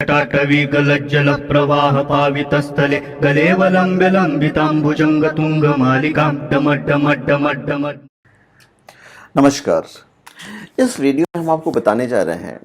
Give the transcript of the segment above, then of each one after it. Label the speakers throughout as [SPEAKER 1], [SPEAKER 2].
[SPEAKER 1] जटाटवी गलज्जल प्रवाह पावितस्थले गलेवलम्ब्य लम्बिताम्बुजंग तुंग मालिकां डमड्डमड्डमड्डम।
[SPEAKER 2] नमस्कार। इस वीडियो में हम आपको बताने जा रहे हैं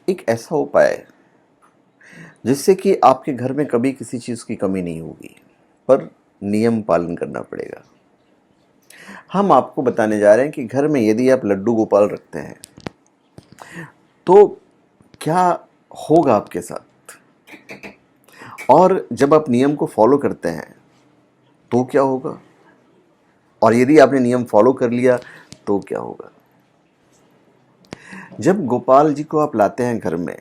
[SPEAKER 2] एक ऐसा उपाय जिससे कि आपके घर में कभी किसी चीज़ की कमी नहीं होगी, पर नियम पालन करना पड़ेगा। हम आपको बताने जा रहे हैं कि घर में यदि आप लड्डू गोपाल रखते हैं तो क्या होगा आपके साथ, और जब आप नियम को फॉलो करते हैं तो क्या होगा, और यदि आपने नियम फॉलो कर लिया तो क्या होगा। जब गोपाल जी को आप लाते हैं घर में,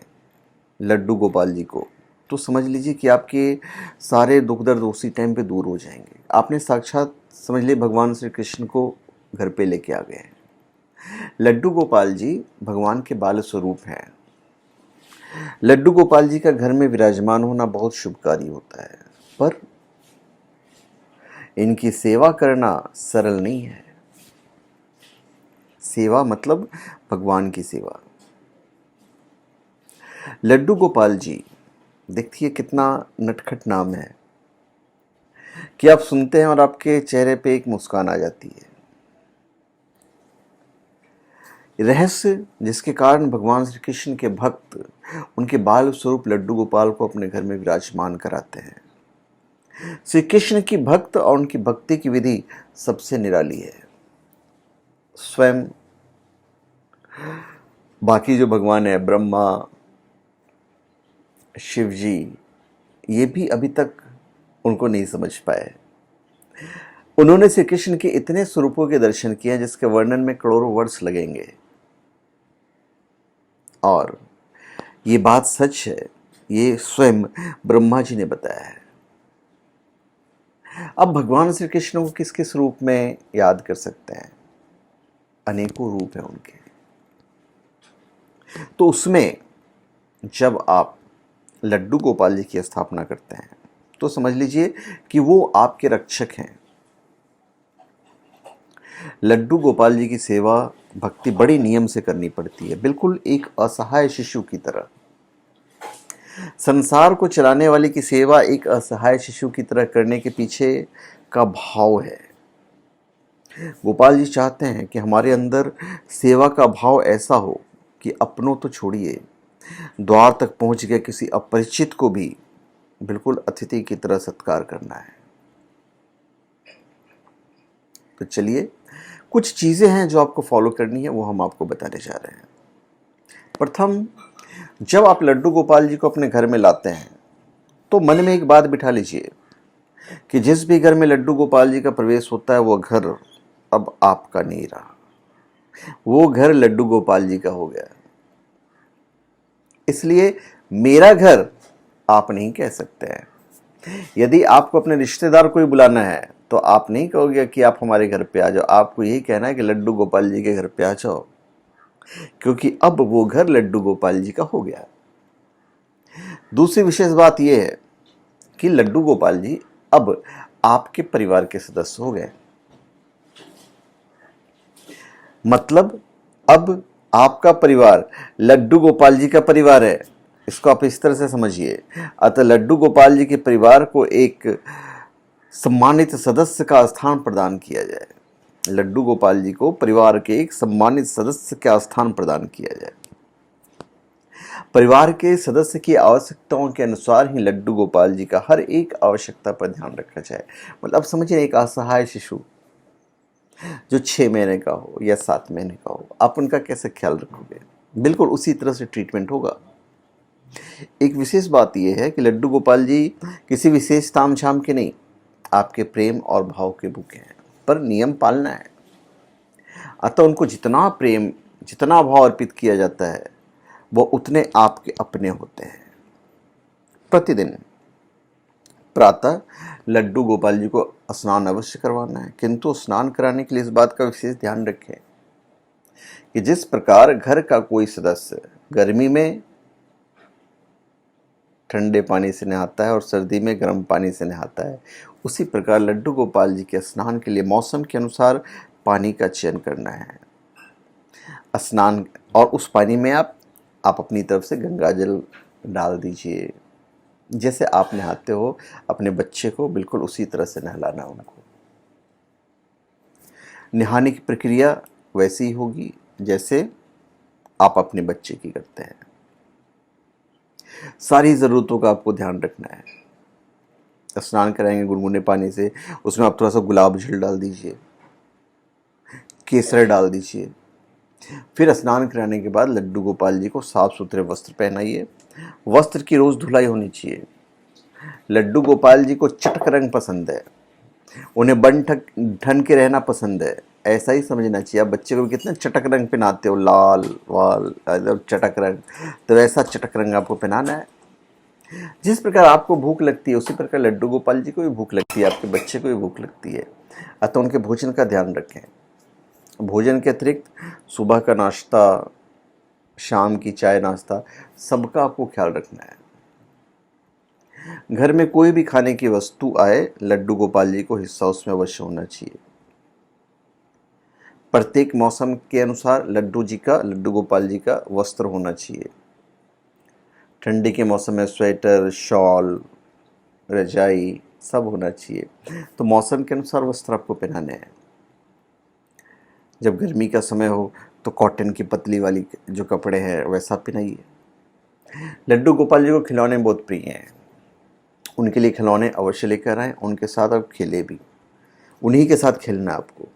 [SPEAKER 2] लड्डू गोपाल जी को, तो समझ लीजिए कि आपके सारे दुख दर्द उसी टाइम पे दूर हो जाएंगे। आपने साक्षात समझ लिए भगवान श्री कृष्ण को घर पे लेके आ गए हैं। लड्डू गोपाल जी भगवान के बाल स्वरूप हैं। लड्डू गोपाल जी का घर में विराजमान होना बहुत शुभकारी होता है, पर इनकी सेवा करना सरल नहीं है। सेवा मतलब भगवान की सेवा। लड्डू गोपाल जी, देखिए कितना नटखट नाम है कि आप सुनते हैं और आपके चेहरे पे एक मुस्कान आ जाती है। रहस्य जिसके कारण भगवान श्री कृष्ण के भक्त उनके बाल स्वरूप लड्डू गोपाल को अपने घर में विराजमान कराते हैं। श्री कृष्ण की भक्त और उनकी भक्ति की विधि सबसे निराली है। स्वयं बाकी जो भगवान है, ब्रह्मा, शिव जी, ये भी अभी तक उनको नहीं समझ पाए। उन्होंने श्री कृष्ण के इतने स्वरूपों के दर्शन किए जिसके वर्णन में करोड़ों वर्ष लगेंगे। और ये बात सच है, ये स्वयं ब्रह्मा जी ने बताया है। अब भगवान श्री कृष्ण को किस किस रूप में याद कर सकते हैं? अनेकों रूप हैं उनके। तो उसमें जब आप लड्डू गोपाल जी की स्थापना करते हैं तो समझ लीजिए कि वो आपके रक्षक हैं। लड्डू गोपाल जी की सेवा भक्ति बड़ी नियम से करनी पड़ती है, बिल्कुल एक असहाय शिशु की तरह। संसार को चलाने वाले की सेवा एक असहाय शिशु की तरह करने के पीछे का भाव है। गोपाल जी चाहते हैं कि हमारे अंदर सेवा का भाव ऐसा हो कि अपनों तो छोड़िए, द्वार तक पहुंच गए किसी अपरिचित को भी बिल्कुल अतिथि की तरह सत्कार करना है। तो चलिए, कुछ चीज़ें हैं जो आपको फॉलो करनी है, वो हम आपको बताने जा रहे हैं। प्रथम, जब आप लड्डू गोपाल जी को अपने घर में लाते हैं तो मन में एक बात बिठा लीजिए कि जिस भी घर में लड्डू गोपाल जी का प्रवेश होता है वो घर अब आपका नहीं रहा, वो घर लड्डू गोपाल जी का हो गया। इसलिए मेरा घर आप नहीं कह सकते हैं। यदि आपको अपने रिश्तेदार को ही बुलाना है तो आप नहीं कहोगे कि आप हमारे घर पे आ जाओ, आपको यही कहना है कि लड्डू गोपाल जी के घर पे आ जाओ, क्योंकि अब वो घर लड्डू गोपाल जी का हो गया। दूसरी विशेष बात यह है कि लड्डू गोपाल जी अब आपके परिवार के सदस्य हो गए। मतलब अब आपका परिवार लड्डू गोपाल जी का परिवार है। इसको आप इस तरह से समझिए। अतः लड्डू गोपाल जी के परिवार को एक सम्मानित सदस्य का स्थान प्रदान किया जाए। लड्डू गोपाल जी को परिवार के एक सम्मानित सदस्य का स्थान प्रदान किया जाए। परिवार के सदस्य की आवश्यकताओं के अनुसार ही लड्डू गोपाल जी का हर एक आवश्यकता पर ध्यान रखा जाए। मतलब अब समझिए, एक असहाय शिशु जो 6 महीने का हो या 7 महीने का हो, आप उनका कैसे ख्याल रखोगे? बिल्कुल उसी तरह से ट्रीटमेंट होगा। एक विशेष बात यह है कि लड्डू गोपाल जी किसी विशेष ताम झाम के नहीं, आपके प्रेम और भाव के भूखे हैं, पर नियम पालना है। अतः उनको जितना प्रेम, जितना भाव अर्पित किया जाता है वो उतने आपके अपने होते हैं। प्रतिदिन प्रातः लड्डू गोपाल जी को स्नान अवश्य करवाना है, किंतु स्नान कराने के लिए इस बात का विशेष ध्यान रखें कि जिस प्रकार घर का कोई सदस्य गर्मी में ठंडे पानी से नहाता है और सर्दी में गर्म पानी से नहाता है, उसी प्रकार लड्डू गोपाल जी के स्नान के लिए मौसम के अनुसार पानी का चयन करना है। स्नान, और उस पानी में आप अपनी तरफ से गंगा जल डाल दीजिए। जैसे आप नहाते हो अपने बच्चे को, बिल्कुल उसी तरह से नहलाना उनको। नहाने की प्रक्रिया वैसी ही होगी जैसे आप अपने बच्चे की करते हैं। सारी ज़रूरतों का आपको ध्यान रखना है। स्नान कराएंगे गुनगुने पानी से, उसमें आप थोड़ा सा गुलाब जल डाल दीजिए, केसर डाल दीजिए। फिर स्नान कराने के बाद लड्डू गोपाल जी को साफ सुथरे वस्त्र पहनाइए। वस्त्र की रोज धुलाई होनी चाहिए। लड्डू गोपाल जी को चटक रंग पसंद है, उन्हें बन ठक ढन के रहना पसंद है। ऐसा ही समझना चाहिए। आप बच्चे को कितने चटक रंग पहनाते हो, लाल वाल एकदम चटक रंग, तो वैसा चटक रंग आपको पहनाना है। जिस प्रकार आपको भूख लगती है उसी प्रकार लड्डू गोपाल जी को भी भूख लगती है, आपके बच्चे को भी भूख लगती है। अतः उनके भोजन का ध्यान रखें। भोजन के अतिरिक्त सुबह का नाश्ता, शाम की चाय नाश्ता, सबका आपको ख्याल रखना है। घर में कोई भी खाने की वस्तु आए, लड्डू गोपाल जी को हिस्सा उसमें अवश्य होना चाहिए। प्रत्येक मौसम के अनुसार लड्डू गोपाल जी का वस्त्र होना चाहिए। ठंडी के मौसम में स्वेटर, शॉल, रजाई सब होना चाहिए। तो मौसम के अनुसार वस्त्र आपको पहनाने हैं। जब गर्मी का समय हो तो कॉटन की पतली वाली जो कपड़े हैं वैसा पहनाइए। लड्डू गोपाल जी को खिलौने बहुत प्रिय हैं, उनके लिए खिलौने अवश्य लेकर आएँ। उनके साथ आप खेले भी, उन्हीं के साथ खेलना आपको।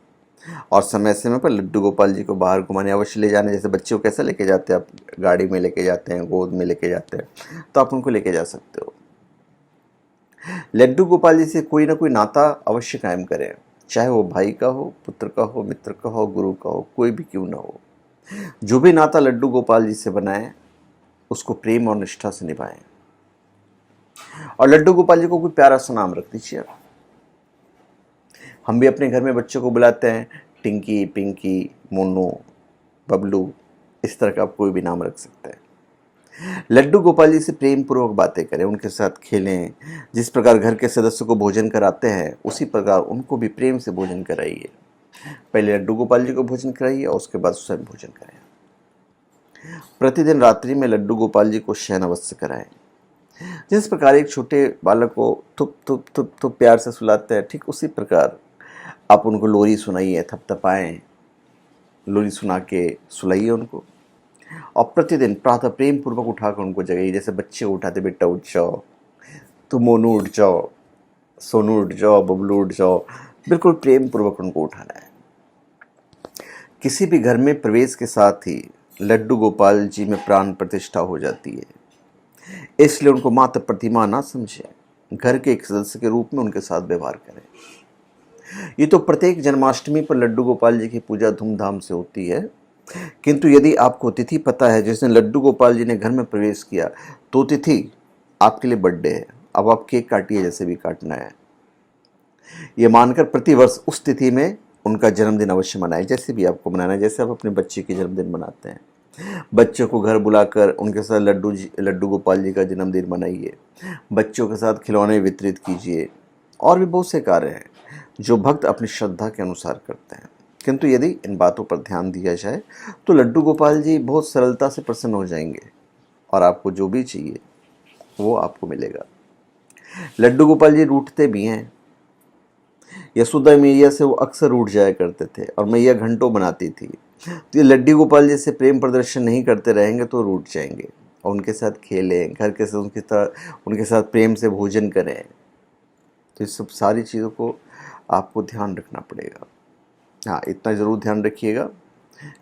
[SPEAKER 2] और समय समय पर लड्डू गोपाल जी को बाहर घुमाने अवश्य ले जाना। जैसे बच्चे को कैसे लेके जाते हैं, आप गाड़ी में लेके जाते हैं, गोद में लेके जाते हैं, तो आप उनको लेके जा सकते हो। लड्डू गोपाल जी से कोई ना कोई नाता अवश्य कायम करें, चाहे वो भाई का हो, पुत्र का हो, मित्र का हो, गुरु का हो, कोई भी क्यों ना हो। जो भी नाता लड्डू गोपाल जी से बनाए उसको प्रेम और निष्ठा से निभाएं। और लड्डू गोपाल जी को कोई प्यारा सा नाम रख दीजिए। हम भी अपने घर में बच्चों को बुलाते हैं, टिंकी, पिंकी, मोनू, बबलू, इस तरह का आप कोई भी नाम रख सकते हैं। लड्डू गोपाल जी से प्रेम पूर्वक बातें करें, उनके साथ खेलें। जिस प्रकार घर के सदस्यों को भोजन कराते हैं उसी प्रकार उनको भी प्रेम से भोजन कराइए। पहले लड्डू गोपाल जी को भोजन कराइए और उसके बाद स्वयं भोजन करें। प्रतिदिन रात्रि में लड्डू गोपाल जी को शयन अवश्य कराएं। जिस प्रकार एक छोटे बालक को थुप थुप थुप थुप प्यार से सुलाते हैं, ठीक उसी प्रकार आप उनको लोरी सुनाइए, थपथपाएं, लोरी सुना के सुलाइए उनको। और प्रतिदिन प्रातः प्रेम पूर्वक उठाकर उनको जगाइए। जैसे बच्चे उठाते, बेटा उठ जाओ, तो मोनू उठ जाओ, सोनू उठ जाओ, बबलू उठ जाओ, बिल्कुल प्रेम पूर्वक उनको उठाना है। किसी भी घर में प्रवेश के साथ ही लड्डू गोपाल जी में प्राण प्रतिष्ठा हो जाती है, इसलिए उनको मात्र प्रतिमा ना समझें, घर के एक सदस्य के रूप में उनके साथ व्यवहार करें। ये तो प्रत्येक जन्माष्टमी पर लड्डू गोपाल जी की पूजा धूमधाम से होती है, किंतु यदि आपको तिथि पता है जिस दिन लड्डू गोपाल जी ने घर में प्रवेश किया, तो तिथि आपके लिए बर्थडे है। अब आप केक काटिए, जैसे भी काटना है। ये मानकर प्रतिवर्ष उस तिथि में उनका जन्मदिन अवश्य मनाएं, जैसे भी आपको मनाना है। जैसे आप अपने बच्चे के जन्मदिन मनाते हैं, बच्चों को घर बुलाकर उनके साथ लड्डू गोपाल जी का जन्मदिन मनाइए। बच्चों के साथ खिलौने वितरित कीजिए। और भी बहुत से कार्य हैं जो भक्त अपनी श्रद्धा के अनुसार करते हैं, किंतु यदि इन बातों पर ध्यान दिया जाए तो लड्डू गोपाल जी बहुत सरलता से प्रसन्न हो जाएंगे और आपको जो भी चाहिए वो आपको मिलेगा। लड्डू गोपाल जी रूठते भी हैं। यशोदा मैया से वो अक्सर रूठ जाया करते थे और मैया घंटों बनाती थी। तो ये लड्डू गोपाल जी से प्रेम प्रदर्शन नहीं करते रहेंगे तो रूठ जाएंगे। और उनके साथ खेलें, घर के साथ उनके साथ प्रेम से भोजन करें। तो इस सब सारी चीज़ों को आपको ध्यान रखना पड़ेगा। हाँ, इतना ज़रूर ध्यान रखिएगा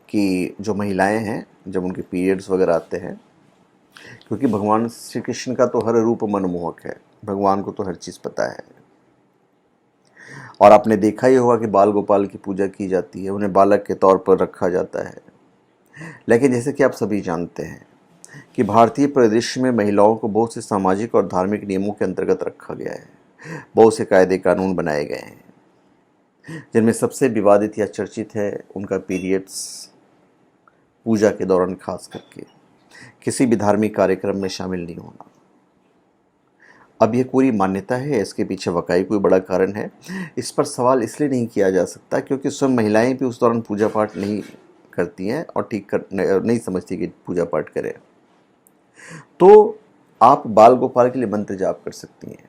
[SPEAKER 2] कि जो महिलाएं हैं जब उनके पीरियड्स वगैरह आते हैं, क्योंकि भगवान श्री कृष्ण का तो हर रूप मनमोहक है, भगवान को तो हर चीज़ पता है। और आपने देखा ही होगा कि बाल गोपाल की पूजा की जाती है, उन्हें बालक के तौर पर रखा जाता है। लेकिन जैसे कि आप सभी जानते हैं कि भारतीय परिदृश्य में महिलाओं को बहुत से सामाजिक और धार्मिक नियमों के अंतर्गत रखा गया है। बहुत से कायदे कानून बनाए गए हैं, जिनमें सबसे विवादित या चर्चित है उनका पीरियड्स पूजा के दौरान खास करके किसी भी धार्मिक कार्यक्रम में शामिल नहीं होना। अब यह पूरी मान्यता है, इसके पीछे वाकई कोई बड़ा कारण है। इस पर सवाल इसलिए नहीं किया जा सकता क्योंकि स्वयं महिलाएं भी उस दौरान पूजा पाठ नहीं करती हैं और नहीं समझती कि पूजा पाठ करें। तो आप बाल गोपाल के लिए मंत्र जाप कर सकती हैं।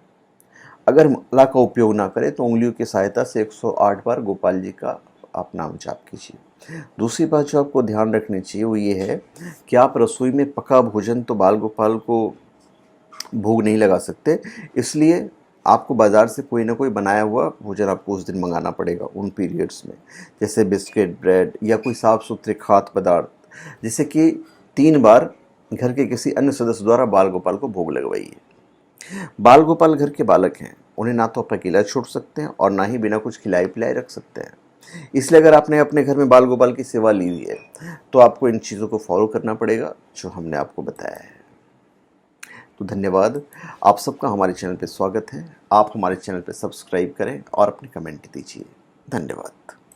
[SPEAKER 2] अगर माला का उपयोग ना करें तो उंगलियों की सहायता से 108 बार गोपाल जी का आप नाम जाप कीजिए। दूसरी बात जो आपको ध्यान रखनी चाहिए वो ये है कि आप रसोई में पका भोजन तो बाल गोपाल को भोग नहीं लगा सकते, इसलिए आपको बाज़ार से कोई ना कोई बनाया हुआ भोजन आपको उस दिन मंगाना पड़ेगा उन पीरियड्स में, जैसे बिस्किट, ब्रेड या कोई साफ़ सुथरे खाद्य पदार्थ, जिससे कि 3 बार घर के किसी अन्य सदस्य द्वारा बाल गोपाल को भोग लगवाइए। बाल गोपाल घर के बालक हैं, उन्हें ना तो आप अकेला छोड़ सकते हैं और ना ही बिना कुछ खिलाए पिलाए रख सकते हैं। इसलिए अगर आपने अपने घर में बाल गोपाल की सेवा ली हुई है तो आपको इन चीज़ों को फॉलो करना पड़ेगा जो हमने आपको बताया है। तो धन्यवाद, आप सबका हमारे चैनल पे स्वागत है। आप हमारे चैनल पे सब्सक्राइब करें और अपने कमेंट दीजिए। धन्यवाद।